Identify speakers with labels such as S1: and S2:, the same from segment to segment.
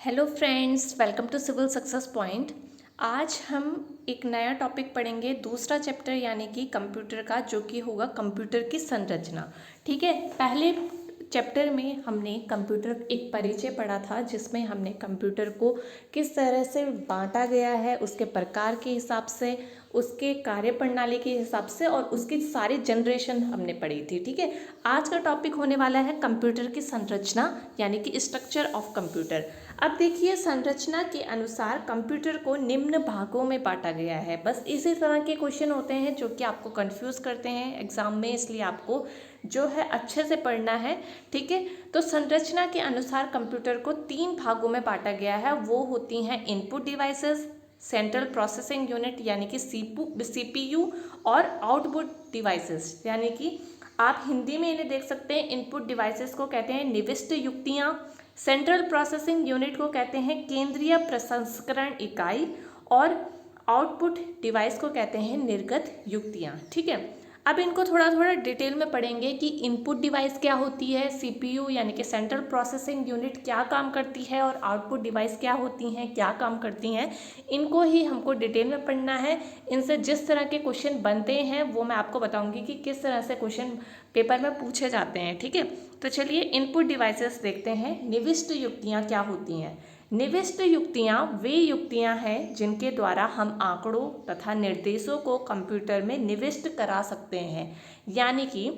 S1: Hello friends, welcome to civil success point. आज हम एक नया टॉपिक पढ़ेंगे, दूसरा चैप्टर यानी कि कंप्यूटर का, जो कि होगा कंप्यूटर की संरचना। ठीक है, पहले चैप्टर में हमने कंप्यूटर एक परिचय पढ़ा था, जिसमें हमने कंप्यूटर को किस तरह से बांटा गया है, उसके प्रकार के हिसाब से, उसके कार्य प्रणाली के हिसाब से, और उसकी सारी जनरेशन हमने पढ़ी थी। ठीक है, आज का टॉपिक होने वाला है कंप्यूटर की संरचना यानी कि स्ट्रक्चर ऑफ कंप्यूटर। अब देखिए, संरचना के अनुसार कंप्यूटर को निम्न भागों में बांटा गया है। बस इसी तरह के क्वेश्चन होते हैं जो कि आपको कंफ्यूज करते हैं एग्जाम में, इसलिए आपको जो है अच्छे से पढ़ना है। ठीक है, तो संरचना के अनुसार कंप्यूटर को 3 भागों में बांटा गया है। वो होती हैं input devices, central processing unit यानी कि सीपीयू, और आउटपुट डिवाइसेस यानी कि आप हिंदी में इन्हें देख सकते हैं। इनपुट डिवाइसेस को कहते हैं निविष्ट युक्तियाँ, सेंट्रल प्रोसेसिंग यूनिट को कहते हैं केंद्रीय प्रसंस्करण इकाई, और आउटपुट डिवाइस को कहते हैं निर्गत युक्तियाँ। ठीक है, अब इनको थोड़ा थोड़ा डिटेल में पढ़ेंगे कि इनपुट डिवाइस क्या होती है, सीपीयू यानी कि सेंट्रल प्रोसेसिंग यूनिट क्या काम करती है, और आउटपुट डिवाइस क्या होती हैं, क्या काम करती हैं। इनको ही हमको डिटेल में पढ़ना है। इनसे जिस तरह के क्वेश्चन बनते हैं वो मैं आपको बताऊंगी कि किस तरह से क्वेश्चन पेपर में पूछे जाते हैं। ठीक है, तो चलिए इनपुट डिवाइसेस देखते हैं। निविष्ट युक्तियाँ क्या होती हैं? निविष्ट युक्तियाँ वे युक्तियाँ हैं जिनके द्वारा हम आंकड़ों तथा निर्देशों को कंप्यूटर में निविष्ट करा सकते हैं। यानी कि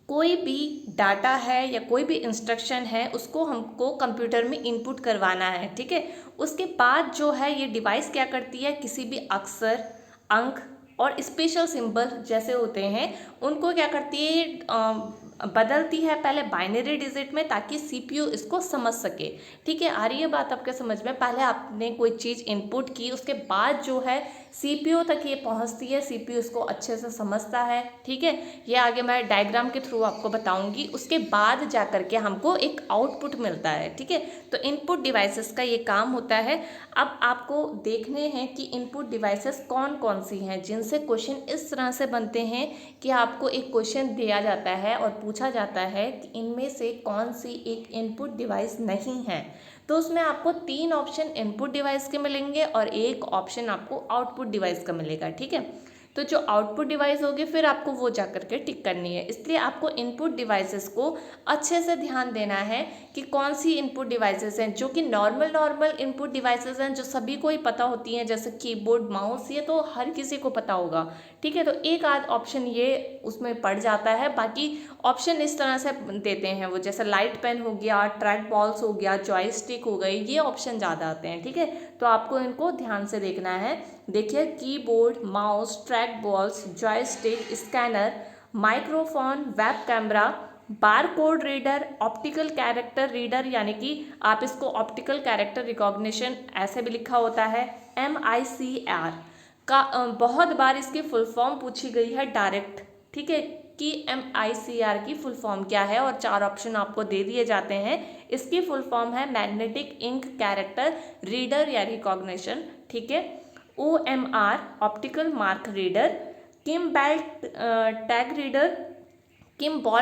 S1: कोई भी डाटा है या कोई भी इंस्ट्रक्शन है, उसको हमको कंप्यूटर में इनपुट करवाना है। ठीक है, उसके बाद जो है ये डिवाइस क्या करती है, किसी भी अक्षर, अंक और स्पेशल सिंबल जैसे होते हैं, उनको क्या करती है, बदलती है पहले बाइनरी डिजिट में, ताकि सीपीयू इसको समझ सके। ठीक है, आ रही है बात आपके समझ में? पहले आपने कोई चीज़ इनपुट की, उसके बाद जो है सीपीयू तक ये पहुंचती है, सीपीयू इसको अच्छे से समझता है। ठीक है, ये आगे मैं डायग्राम के थ्रू आपको बताऊंगी। उसके बाद जा करके हमको एक आउटपुट मिलता है। ठीक है, तो इनपुट डिवाइसेस का ये काम होता है। अब आपको देखने हैं कि इनपुट डिवाइसेस कौन कौन सी हैं जिनसे क्वेश्चन इस तरह से बनते हैं कि आपको एक क्वेश्चन दिया जाता है और पूछा जाता है कि इनमें से कौन सी एक इनपुट डिवाइस नहीं है। तो उसमें आपको 3 ऑप्शन इनपुट डिवाइस के मिलेंगे और एक ऑप्शन आपको आउटपुट डिवाइस का मिलेगा। ठीक है, तो जो आउटपुट डिवाइस होगी फिर आपको वो जा करके टिक करनी है। इसलिए आपको इनपुट डिवाइसेस को अच्छे से ध्यान देना है कि कौन सी इनपुट डिवाइसेस हैं, जो कि नॉर्मल इनपुट डिवाइसेस हैं, जो सभी को ही पता होती हैं, जैसे कीबोर्ड, माउस, ये तो हर किसी को पता होगा। ठीक है, तो एक आध ऑप्शन ये उसमें पड़ जाता है, बाकी ऑप्शन इस तरह से देते हैं वो, जैसे लाइट पेन हो गया, ट्रैक बॉल्स हो गया, जॉयस्टिक हो गई, ये ऑप्शन ज़्यादा आते हैं। ठीक है, तो आपको इनको ध्यान से देखना है। देखिए, keyboard, mouse, track balls, joystick, scanner, microphone, web camera, barcode reader, optical character reader यानी कि आप इसको ऑप्टिकल कैरेक्टर रिकॉग्निशन ऐसे भी लिखा होता है, MICR का बहुत बार इसकी फुल फॉर्म पूछी गई है डायरेक्ट। ठीक है, कि MICR की फुल फॉर्म क्या है, और 4 ऑप्शन आपको दे दिए जाते हैं। इसकी फुल फॉर्म है मैग्नेटिक इंक कैरेक्टर रीडर या रिकॉग्निशन। ठीक है, OMR optical mark reader, Kimball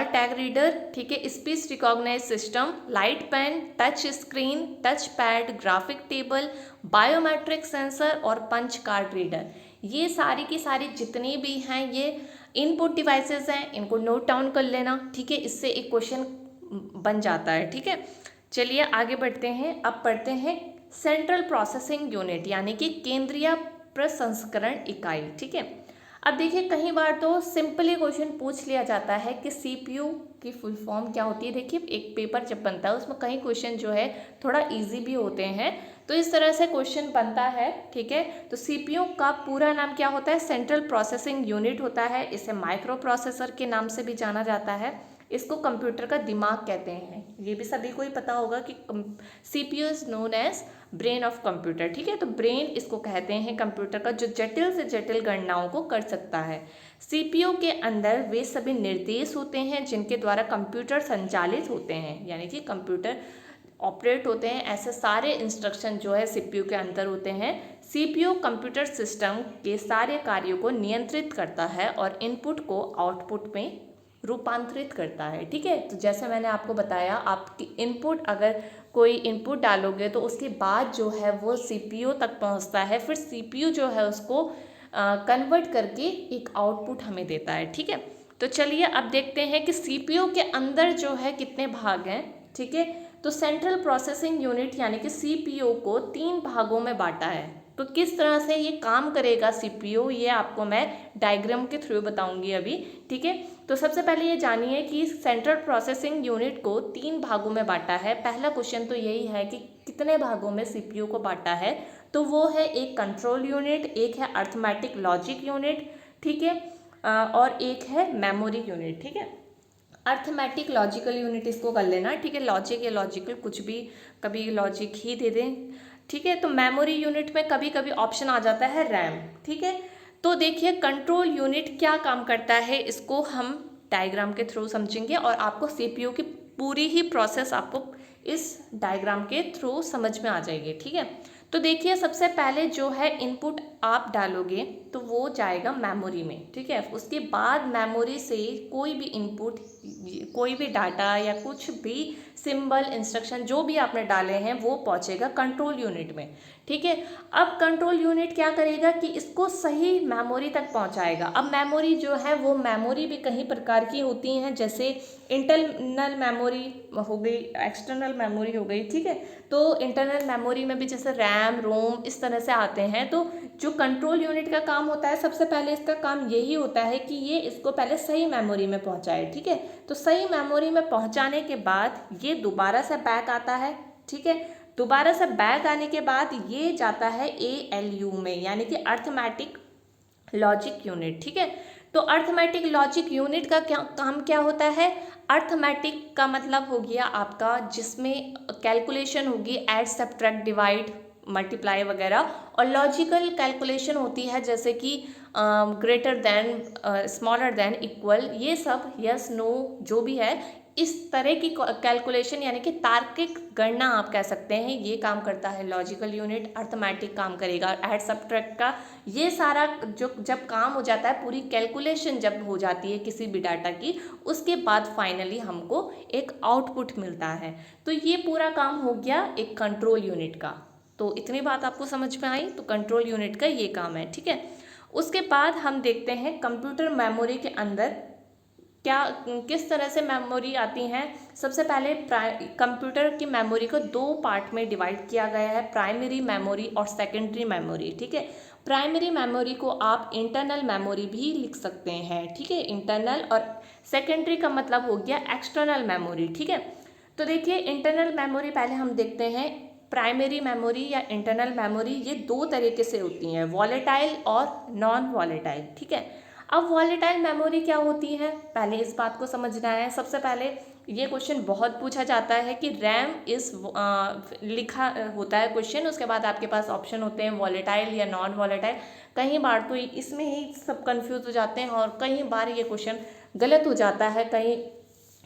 S1: tag reader. ठीक है, speech recognise system, light pen, touch screen, touch pad, graphic table, biometric sensor और पंच कार्ड रीडर। ये सारी की सारी जितनी भी हैं ये इनपुट डिवाइसेस हैं, इनको नोट डाउन कर लेना। ठीक है, इससे एक क्वेश्चन बन जाता है। ठीक है, चलिए आगे बढ़ते हैं। अब पढ़ते हैं सेंट्रल प्रोसेसिंग यूनिट यानी कि केंद्रीय प्रसंस्करण इकाई। ठीक है, अब देखिए, कई बार तो सिंपली क्वेश्चन पूछ लिया जाता है कि सीपीयू की फुल फॉर्म क्या होती है। देखिए, एक पेपर जब बनता है उसमें कई क्वेश्चन जो है थोड़ा इजी भी होते हैं, तो इस तरह से क्वेश्चन बनता है। ठीक है, तो सीपीयू का पूरा नाम क्या होता है? सेंट्रल प्रोसेसिंग यूनिट होता है। इसे माइक्रो प्रोसेसर के नाम से भी जाना जाता है। इसको कंप्यूटर का दिमाग कहते हैं। ये भी सभी को ही पता होगा कि CPU is known as brain of computer. ठीक है, तो ब्रेन इसको कहते हैं कंप्यूटर का, जो जटिल से जटिल गणनाओं को कर सकता है। सीपीयू के अंदर वे सभी निर्देश होते हैं जिनके द्वारा कंप्यूटर संचालित होते हैं, यानी कि कंप्यूटर ऑपरेट होते हैं। ऐसे सारे इंस्ट्रक्शन जो है सीपीयू के अंदर होते हैं। सीपीयू कंप्यूटर सिस्टम के सारे कार्यों को नियंत्रित करता है और इनपुट को आउटपुट में रूपांतरित करता है। ठीक है, तो जैसे मैंने आपको बताया, आपकी इनपुट, अगर कोई इनपुट डालोगे तो उसके बाद जो है वो सीपीयू तक पहुंचता है, फिर सीपीयू जो है उसको कन्वर्ट करके एक आउटपुट हमें देता है। ठीक है, तो चलिए अब देखते हैं कि सीपीयू के अंदर जो है कितने भाग हैं। ठीक है, तो सेंट्रल प्रोसेसिंग यूनिट यानी कि सीपीयू को 3 भागों में बांटा है। तो किस तरह से ये काम करेगा सीपीयू, ये आपको मैं डायग्राम के थ्रू बताऊंगी अभी। ठीक है, तो सबसे पहले ये जानिए कि सेंट्रल प्रोसेसिंग यूनिट को 3 भागों में बांटा है। पहला क्वेश्चन तो यही है कि कितने भागों में सीपीयू को बांटा है, तो वो है एक कंट्रोल यूनिट, एक है अर्थमेटिक लॉजिक यूनिट, ठीक है, और एक है मेमोरी यूनिट। ठीक है, अर्थमेटिक लॉजिकल यूनिट इसको कर लेना। ठीक है, लॉजिक या लॉजिकल कुछ भी, कभी लॉजिक ही दे दें। ठीक है, तो मेमोरी यूनिट में कभी कभी ऑप्शन आ जाता है रैम। ठीक है, तो देखिए कंट्रोल यूनिट क्या काम करता है, इसको हम डायग्राम के थ्रू समझेंगे और आपको सीपीयू की पूरी ही प्रोसेस आपको इस डायग्राम के थ्रू समझ में आ जाएगी। ठीक है, तो देखिए सबसे पहले जो है इनपुट आप डालोगे तो वो जाएगा मेमोरी में। ठीक है, उसके बाद मेमोरी से कोई भी इनपुट, कोई भी डाटा या कुछ भी सिंबल, इंस्ट्रक्शन जो भी आपने डाले हैं वो पहुंचेगा कंट्रोल यूनिट में। ठीक है, अब कंट्रोल यूनिट क्या करेगा कि इसको सही मेमोरी तक पहुंचाएगा। अब मेमोरी जो है वो मेमोरी भी कई प्रकार की होती हैं, जैसे इंटरनल मेमोरी हो गई, एक्सटर्नल मेमोरी हो गई। ठीक है, तो इंटरनल मेमोरी में भी जैसे रैम, रोम इस तरह से आते हैं। तो जो कंट्रोल यूनिट का काम होता है, सबसे पहले इसका काम यही होता है कि ये इसको पहले सही मेमोरी में पहुंचाए। ठीक है, तो सही मेमोरी में पहुंचाने के बाद ये दोबारा से बैक आता है। ठीक है, दोबारा से बैक आने के बाद ये जाता है ALU में, यानी कि अर्थमेटिक लॉजिक यूनिट। ठीक है, तो अर्थमेटिक लॉजिक यूनिट का क्या काम क्या होता है, अर्थमेटिक का मतलब हो गया आपका जिसमें कैलकुलेशन होगी, ऐड, सब्ट्रैक्ट, डिवाइड, मल्टीप्लाई वगैरह, और लॉजिकल कैलकुलेशन होती है जैसे कि greater than, smaller than, equal, ये सब, यस, नो, जो भी है इस तरह की कैलकुलेशन, यानी कि तार्किक गणना आप कह सकते हैं, ये काम करता है लॉजिकल यूनिट। अर्थमेटिक काम करेगा ऐड, सब्ट्रैक्ट का, ये सारा जो जब काम हो जाता है, पूरी कैलकुलेशन जब हो जाती है किसी भी डाटा की, उसके बाद फाइनली हमको एक आउटपुट मिलता है। तो ये पूरा काम हो गया एक कंट्रोल यूनिट का। तो इतनी बात आपको समझ में आई, तो कंट्रोल यूनिट का ये काम है। ठीक है, उसके बाद हम देखते हैं कंप्यूटर मेमोरी के अंदर क्या, किस तरह से मेमोरी आती हैं। सबसे पहले कंप्यूटर की मेमोरी को 2 पार्ट में डिवाइड किया गया है, प्राइमरी मेमोरी और सेकेंडरी मेमोरी। ठीक है, प्राइमरी मेमोरी को आप इंटरनल मेमोरी भी लिख सकते हैं। ठीक है, इंटरनल, और सेकेंडरी का मतलब हो गया एक्सटर्नल मेमोरी। ठीक है, तो देखिए इंटरनल मेमोरी पहले हम देखते हैं। प्राइमरी मेमोरी या इंटरनल मेमोरी ये 2 तरीके से होती हैं, वॉलेटाइल और नॉन वॉलेटाइल। ठीक है, अब वॉलेटाइल मेमोरी क्या होती है, पहले इस बात को समझना है। सबसे पहले ये क्वेश्चन बहुत पूछा जाता है कि रैम इस लिखा होता है क्वेश्चन, उसके बाद आपके पास ऑप्शन होते हैं वॉलेटाइल या नॉन वॉलेटाइल। कई बार तो इसमें ही सब कंफ्यूज हो जाते हैं और कई बार ये क्वेश्चन गलत हो जाता है, कई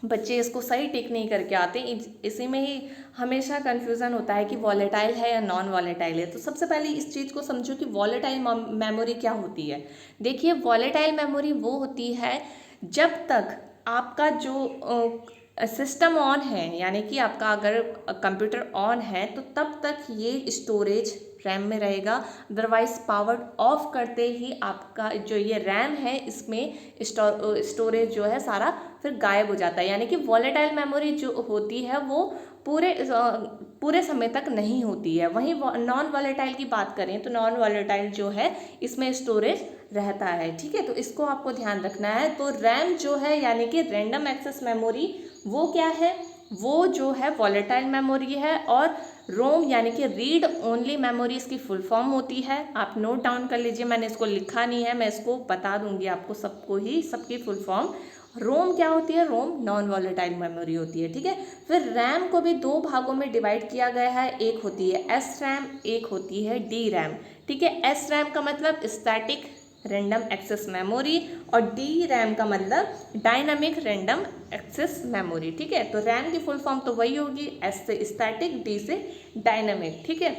S1: बच्चे इसको सही टिक नहीं करके आते, इसी में ही हमेशा कन्फ्यूज़न होता है कि वॉलेटाइल है या नॉन वॉलेटाइल है। तो सबसे पहले इस चीज़ को समझो कि वॉलेटाइल मेमोरी क्या होती है। देखिए वॉलेटाइल मेमोरी वो होती है जब तक आपका जो सिस्टम ऑन है, यानी कि आपका अगर कंप्यूटर ऑन है तो तब तक ये स्टोरेज रैम में रहेगा, अदरवाइज पावर ऑफ करते ही आपका जो ये रैम है इसमें स्टोरेज जो है सारा फिर गायब हो जाता है। यानी कि वॉलेटाइल मेमोरी जो होती है वो पूरे समय तक नहीं होती है। वहीं नॉन वॉलेटाइल की बात करें तो नॉन वॉलेटाइल जो है इसमें स्टोरेज रहता है। ठीक है, तो इसको आपको ध्यान रखना है। तो रैम जो है यानी कि रैंडम एक्सेस मेमोरी, वो क्या है, वो जो है वॉलेटाइल मेमोरी है। और रोम यानी कि रीड ओनली मेमोरी इसकी फुल फॉर्म होती है। आप नोट डाउन कर लीजिए, मैंने इसको लिखा नहीं है, मैं इसको बता दूंगी आपको सबको ही, सबकी फुल फॉर्म। रोम क्या होती है, रोम नॉन वॉलेटाइल मेमोरी होती है। ठीक है, फिर रैम को भी 2 भागों में डिवाइड किया गया है, एक होती है एस रैम, एक होती है डी रैम। ठीक है, एस रैम का मतलब स्टैटिक रैंडम एक्सेस मेमोरी और डी रैम का मतलब डायनामिक रैंडम एक्सेस मेमोरी। ठीक है, तो रैम की फुल फॉर्म तो वही होगी, एस से स्टैटिक, डी से डायनामिक। ठीक है,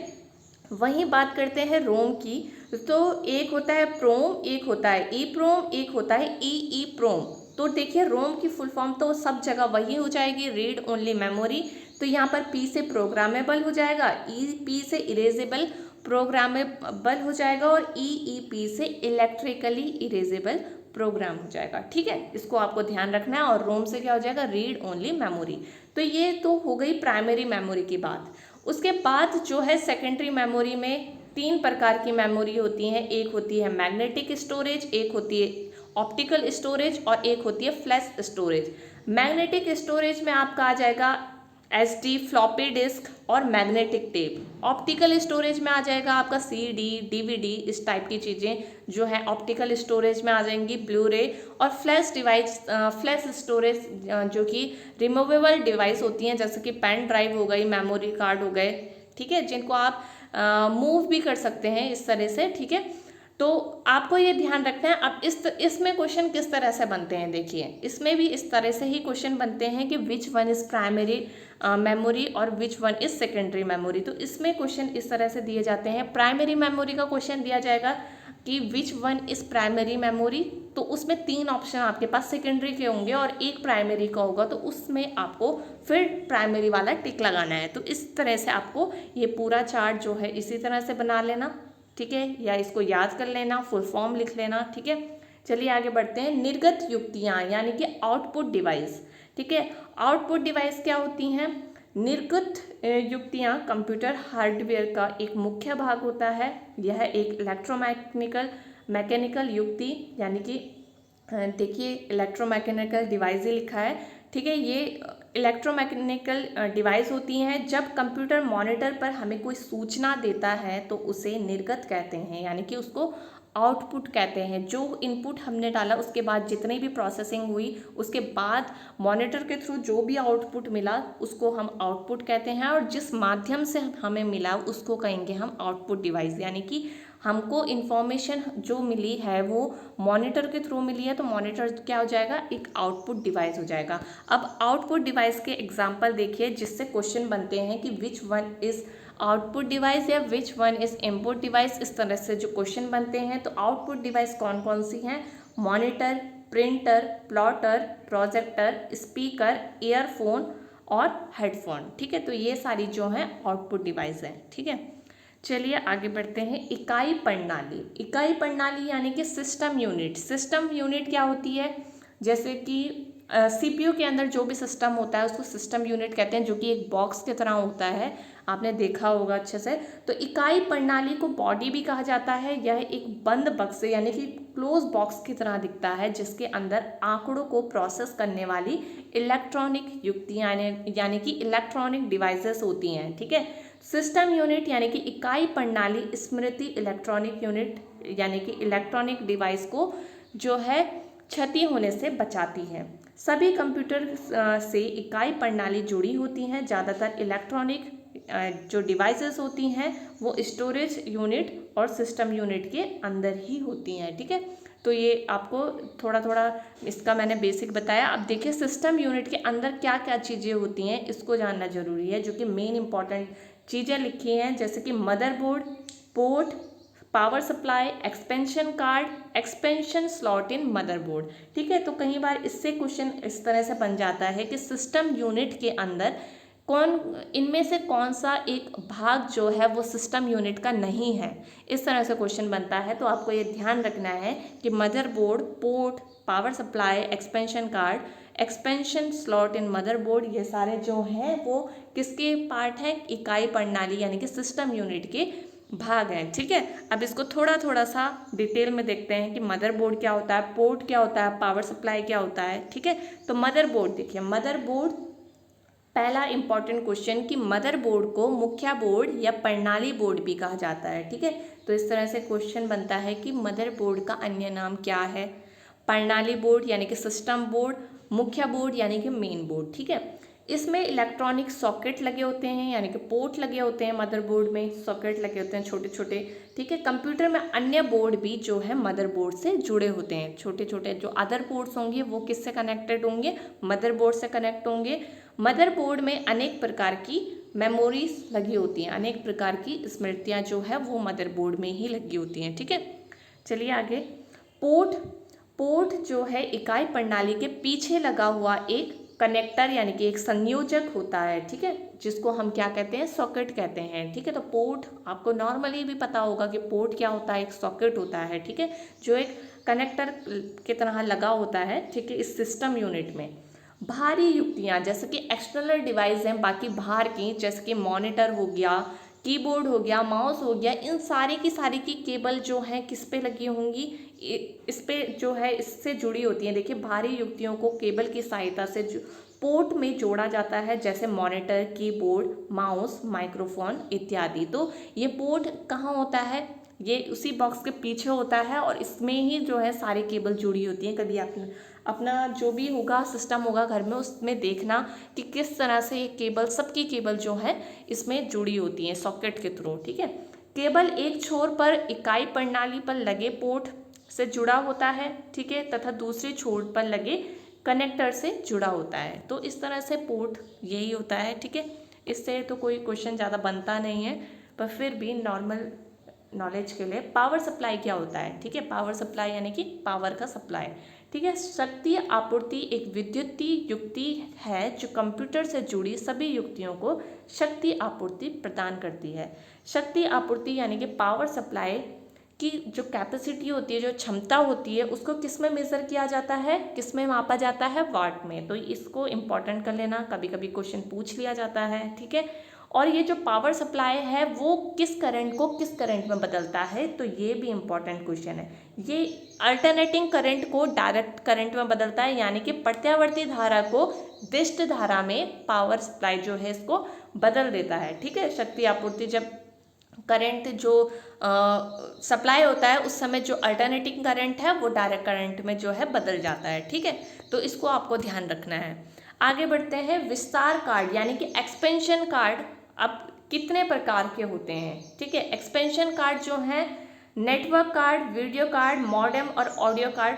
S1: वहीं बात करते हैं रोम की, तो एक होता है प्रोम, एक होता है ई प्रोम, एक होता है ई प्रोम। तो देखिए रोम की फुल फॉर्म तो सब जगह वही हो जाएगी, रीड ओनली मेमोरी। तो यहाँ पर पी से प्रोग्रामेबल हो जाएगा, पी से इरेजेबल प्रोग्रामेबल हो जाएगा, और पी से इलेक्ट्रिकली इरेजेबल प्रोग्राम हो जाएगा। ठीक है, इसको आपको ध्यान रखना है। और रोम से क्या हो जाएगा, रीड ओनली मेमोरी। तो ये तो हो गई प्राइमरी मेमोरी की बात। उसके बाद जो है सेकेंडरी मेमोरी में 3 प्रकार की मेमोरी होती हैं। एक होती है मैग्नेटिक स्टोरेज, एक होती है ऑप्टिकल स्टोरेज, और एक होती है फ्लैश स्टोरेज। मैग्नेटिक स्टोरेज में आपका आ जाएगा SD फ्लॉपी डिस्क और मैग्नेटिक टेप। ऑप्टिकल स्टोरेज में आ जाएगा आपका CD DVD, इस टाइप की चीज़ें जो है ऑप्टिकल स्टोरेज में आ जाएंगी, ब्लू रे। और फ्लैश डिवाइस, फ्लैश स्टोरेज जो कि रिमूवेबल डिवाइस होती हैं, जैसे कि पेन ड्राइव हो गई, मेमोरी कार्ड हो गए, ठीक है, जिनको आप मूव भी कर सकते हैं इस तरह से। ठीक है, तो आपको ये ध्यान रखना है। अब इसमें क्वेश्चन किस तरह से बनते हैं, देखिए इसमें भी इस तरह से ही क्वेश्चन बनते हैं कि which one is primary memory और which one is secondary memory. तो इसमें क्वेश्चन इस तरह से दिए जाते हैं। प्राइमरी मेमोरी का क्वेश्चन दिया जाएगा कि which one is primary memory, तो उसमें 3 ऑप्शन आपके पास सेकेंडरी के होंगे और एक प्राइमरी का होगा, तो उसमें आपको फिर प्राइमरी वाला टिक लगाना है। तो इस तरह से आपको ये पूरा चार्ट जो है इसी तरह से बना लेना, ठीक है, या इसको याद कर लेना, फुल फॉर्म लिख लेना। ठीक है, चलिए आगे बढ़ते हैं। निर्गत युक्तियाँ यानी कि आउटपुट डिवाइस। ठीक है, आउटपुट डिवाइस क्या होती हैं? निर्गत युक्तियाँ कंप्यूटर हार्डवेयर का एक मुख्य भाग होता है। यह एक मैकेनिकल युक्ति यानी कि देखिए इलेक्ट्रोमैकेनिकल डिवाइस ही लिखा है। ठीक है, ये इलेक्ट्रोमैकेनिकल डिवाइस होती हैं। जब कंप्यूटर मॉनिटर पर हमें कोई सूचना देता है तो उसे निर्गत कहते हैं, यानी कि उसको आउटपुट कहते हैं। जो इनपुट हमने डाला उसके बाद जितनी भी प्रोसेसिंग हुई उसके बाद मॉनिटर के थ्रू जो भी आउटपुट मिला उसको हम आउटपुट कहते हैं, और जिस माध्यम से हमें मिला उसको कहेंगे हम आउटपुट डिवाइस। यानी कि हमको इन्फॉर्मेशन जो मिली है वो मॉनिटर के थ्रू मिली है, तो मॉनिटर क्या हो जाएगा, एक आउटपुट डिवाइस हो जाएगा। अब आउटपुट डिवाइस के एग्जांपल देखिए जिससे क्वेश्चन बनते हैं कि which one is output device या which one is input device. इस तरह से जो क्वेश्चन बनते हैं, तो आउटपुट डिवाइस कौन कौन सी हैं? Monitor, printer, plotter, projector, speaker, earphone और हेडफोन। ठीक है, तो ये सारी जो हैं आउटपुट डिवाइस हैं। ठीक है, चलिए आगे बढ़ते हैं। इकाई प्रणाली। इकाई प्रणाली यानी कि सिस्टम यूनिट। सिस्टम यूनिट क्या होती है? जैसे कि CPU के अंदर जो भी सिस्टम होता है उसको सिस्टम यूनिट कहते हैं, जो कि एक बॉक्स की तरह होता है, आपने देखा होगा अच्छे से। तो इकाई प्रणाली को बॉडी भी कहा जाता है। यह एक बंद बक्से यानी कि क्लोज बॉक्स की तरह दिखता है, जिसके अंदर आंकड़ों को प्रोसेस करने वाली इलेक्ट्रॉनिक युक्तियाँ यानी कि इलेक्ट्रॉनिक डिवाइसेस होती हैं। ठीक है, सिस्टम यूनिट यानी कि इकाई प्रणाली स्मृति इलेक्ट्रॉनिक यूनिट यानी कि इलेक्ट्रॉनिक डिवाइस को जो है क्षति होने से बचाती है। सभी कंप्यूटर से इकाई प्रणाली जुड़ी होती हैं। ज़्यादातर इलेक्ट्रॉनिक जो डिवाइसेस होती हैं वो स्टोरेज यूनिट और सिस्टम यूनिट के अंदर ही होती हैं। ठीक है, तो ये आपको थोड़ा थोड़ा इसका मैंने बेसिक बताया। अब देखिए सिस्टम यूनिट के अंदर क्या क्या चीज़ें होती हैं इसको जानना जरूरी है, जो कि मेन इंपॉर्टेंट चीज़ें लिखी हैं, जैसे कि motherboard, port, power supply, expansion card, expansion slot इन मदरबोर्ड। ठीक है, तो कई बार इससे क्वेश्चन इस तरह से बन जाता है कि सिस्टम यूनिट के अंदर इनमें से कौन सा एक भाग जो है वो सिस्टम यूनिट का नहीं है, इस तरह से क्वेश्चन बनता है। तो आपको ये ध्यान रखना है कि motherboard, port, power supply, expansion card, expansion slot इन मदरबोर्ड, ये सारे जो हैं वो किसके पार्ट हैं? इकाई प्रणाली यानी कि सिस्टम यूनिट के भाग हैं। ठीक है, अब इसको थोड़ा थोड़ा सा डिटेल में देखते हैं कि मदरबोर्ड क्या होता है, पोर्ट क्या होता है, पावर सप्लाई क्या होता है। ठीक है, तो मदरबोर्ड देखिए, मदरबोर्ड पहला इंपॉर्टेंट क्वेश्चन कि मदरबोर्ड को मुख्य बोर्ड या प्रणाली बोर्ड भी कहा जाता है। ठीक है, तो इस तरह से क्वेश्चन बनता है कि मदरबोर्ड का अन्य नाम क्या है? प्रणाली बोर्ड यानी कि सिस्टम बोर्ड, मुख्य बोर्ड यानी कि मेन बोर्ड। ठीक है, इसमें इलेक्ट्रॉनिक सॉकेट लगे होते हैं यानी कि पोर्ट लगे होते हैं, मदरबोर्ड में सॉकेट लगे होते हैं छोटे छोटे। ठीक है, कंप्यूटर में अन्य बोर्ड भी जो है मदरबोर्ड से जुड़े होते हैं। छोटे छोटे जो अदर पोर्ट्स होंगे वो किससे कनेक्टेड होंगे? मदरबोर्ड से कनेक्ट होंगे। मदरबोर्ड में अनेक प्रकार की मेमोरीज लगी होती हैं, अनेक प्रकार की स्मृतियाँ जो है वो मदरबोर्ड में ही लगी होती हैं। ठीक है, चलिए आगे। पोर्ट पोर्ट जो है इकाई प्रणाली के पीछे लगा हुआ एक कनेक्टर यानी कि एक संयोजक होता है, ठीक है, जिसको हम क्या कहते हैं, सॉकेट कहते हैं, ठीक है। तो पोर्ट आपको नॉर्मली भी पता होगा कि पोर्ट क्या होता है, एक सॉकेट होता है, ठीक है, जो एक कनेक्टर की तरह लगा होता है, ठीक है, इस सिस्टम यूनिट में। बाहरी युक्तियाँ जैसे कि एक्सटर्नल डिवाइस हैं बाकी बाहर की, जैसे कि मॉनिटर हो गया, कीबोर्ड हो गया, माउस हो गया, इन सारी की केबल जो है किस पे लगी होंगी, इस पे जो है इससे जुड़ी होती है। देखिए बाहरी युक्तियों को केबल की सहायता से पोर्ट में जोड़ा जाता है, जैसे मॉनिटर, कीबोर्ड, माउस, माइक्रोफोन इत्यादि। तो ये पोर्ट कहाँ होता है, ये उसी बॉक्स के पीछे होता है और इसमें ही जो है सारी केबल जुड़ी होती हैं। कभी आप अपना जो भी होगा सिस्टम होगा घर में, उसमें देखना कि किस तरह से ये केबल, सबकी केबल जो है इसमें जुड़ी होती हैं सॉकेट के थ्रू, ठीक है। केबल एक छोर पर इकाई प्रणाली पर लगे पोर्ट से जुड़ा होता है, ठीक है, तथा दूसरे छोर पर लगे कनेक्टर से जुड़ा होता है। तो इस तरह से पोर्ट यही होता है, ठीक है। इससे तो कोई क्वेश्चन ज़्यादा बनता नहीं है, पर फिर भी नॉर्मल नॉलेज के लिए पावर सप्लाई क्या होता है, ठीक है। पावर सप्लाई यानी कि पावर का सप्लाई, ठीक है। शक्ति आपूर्ति एक विद्युतीय युक्ति है जो कंप्यूटर से जुड़ी सभी युक्तियों को शक्ति आपूर्ति प्रदान करती है। शक्ति आपूर्ति यानी कि पावर सप्लाई की जो कैपेसिटी होती है, जो क्षमता होती है, उसको किस में मेज़र किया जाता है, किस में मापा जाता है, वाट में। तो इसको इम्पॉर्टेंट कर लेना, कभी कभी क्वेश्चन पूछ लिया जाता है, ठीक है। और ये जो पावर सप्लाई है वो किस करंट को किस करंट में बदलता है, तो ये भी इम्पॉर्टेंट क्वेश्चन है। ये अल्टरनेटिंग करंट को डायरेक्ट करंट में बदलता है, यानी कि प्रत्यावर्ती धारा को दिष्ट धारा में पावर सप्लाई जो है इसको बदल देता है, ठीक है। शक्ति आपूर्ति जब करंट जो सप्लाई होता है उस समय जो अल्टरनेटिंग करंट है वो डायरेक्ट करंट में जो है बदल जाता है, ठीक है। तो इसको आपको ध्यान रखना है। आगे बढ़ते हैं, विस्तार कार्ड यानी कि एक्सपेंशन कार्ड अब कितने प्रकार के होते हैं, ठीक है। एक्सपेंशन कार्ड जो है network card, video card, modem और ऑडियो कार्ड,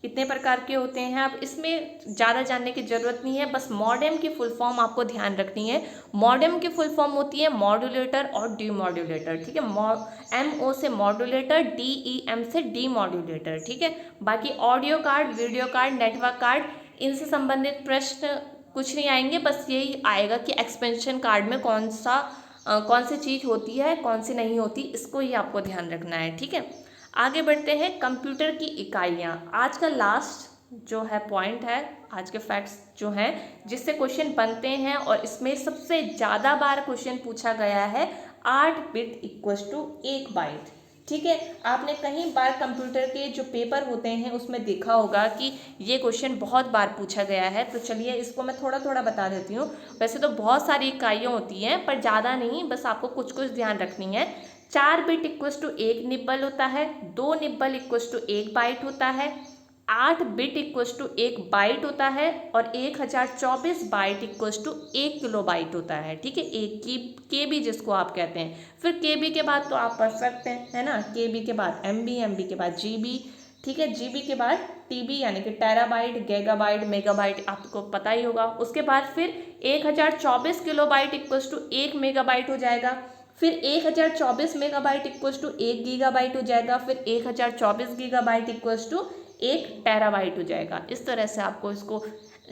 S1: इतने प्रकार के होते हैं। अब इसमें ज़्यादा जानने की ज़रूरत नहीं है, बस मॉडेम की फुल फॉर्म आपको ध्यान रखनी है। मॉडेम की फुल फॉर्म होती है मॉड्यूलेटर और डीमॉड्यूलेटर, ठीक है। MO से मॉड्यूलेटर, DEM से डीमॉड्यूलेटर, ठीक है। बाकी audio card, video card, network card, इनसे संबंधित प्रश्न कुछ नहीं आएंगे, बस यही आएगा कि एक्सपेंशन कार्ड में कौन सी चीज़ होती है, कौन सी नहीं होती, इसको ही आपको ध्यान रखना है, ठीक है। आगे बढ़ते हैं, कंप्यूटर की इकाइयाँ। आज का लास्ट जो है पॉइंट है, आज के फैक्ट्स जो हैं जिससे क्वेश्चन बनते हैं, और इसमें सबसे ज़्यादा बार क्वेश्चन पूछा गया है 8 बिट इक्वल्स टू 1 बाइट, ठीक है। आपने कहीं बार कंप्यूटर के जो पेपर होते हैं उसमें देखा होगा कि ये क्वेश्चन बहुत बार पूछा गया है। तो चलिए इसको मैं थोड़ा थोड़ा बता देती हूँ। वैसे तो बहुत सारी इकाइयाँ होती हैं पर ज़्यादा नहीं, बस आपको कुछ कुछ ध्यान रखनी है। 4 बिट इक्वल्स टू 1 निब्बल होता है, 2 निब्बल इक्वल्स टू 1 बाइट होता है, 8 बिट इक्वल्स टू 1 बाइट होता है, और 1024 byte equals to 1 kilo byte होता है, ठीक है। एक की KB जिसको आप कहते हैं। फिर KB के बाद तो आप परफेक्ट हैं, है ना। KB के बाद MB के बाद GB, ठीक है। GB के बाद TB यानी कि टेराबाइट, गीगाबाइट, मेगाबाइट, आपको पता ही होगा। उसके बाद फिर 1024 kilo byte equals to 1 megabyte हो जाएगा। फिर 1024 मेगाबाइट इक्वल्स टू 1 गीगाबाइट हो जाएगा। फिर 1024 गीगाबाइट इक्वल्स टू 1 टेराबाइट हो जाएगा। इस तरह से आपको इसको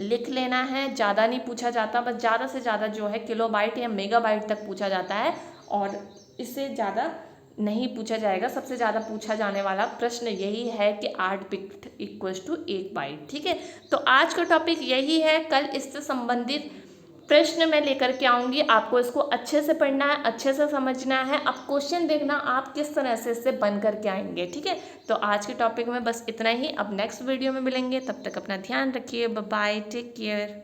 S1: लिख लेना है। ज़्यादा नहीं पूछा जाता, बस ज़्यादा से ज़्यादा जो है किलोबाइट या मेगाबाइट तक पूछा जाता है, और इससे ज़्यादा नहीं पूछा जाएगा। सबसे ज़्यादा पूछा जाने वाला प्रश्न यही है कि 8 बिट इक्वल्स टू 1 बाइट, ठीक है। तो आज का टॉपिक यही है। कल इससे संबंधित प्रश्न मैं लेकर के आऊँगी, आपको इसको अच्छे से पढ़ना है, अच्छे से समझना है। अब क्वेश्चन देखना आप किस तरह से इससे बन करके आएंगे, ठीक है। तो आज के टॉपिक में बस इतना ही। अब नेक्स्ट वीडियो में मिलेंगे, तब तक अपना ध्यान रखिए। Bye bye, take care.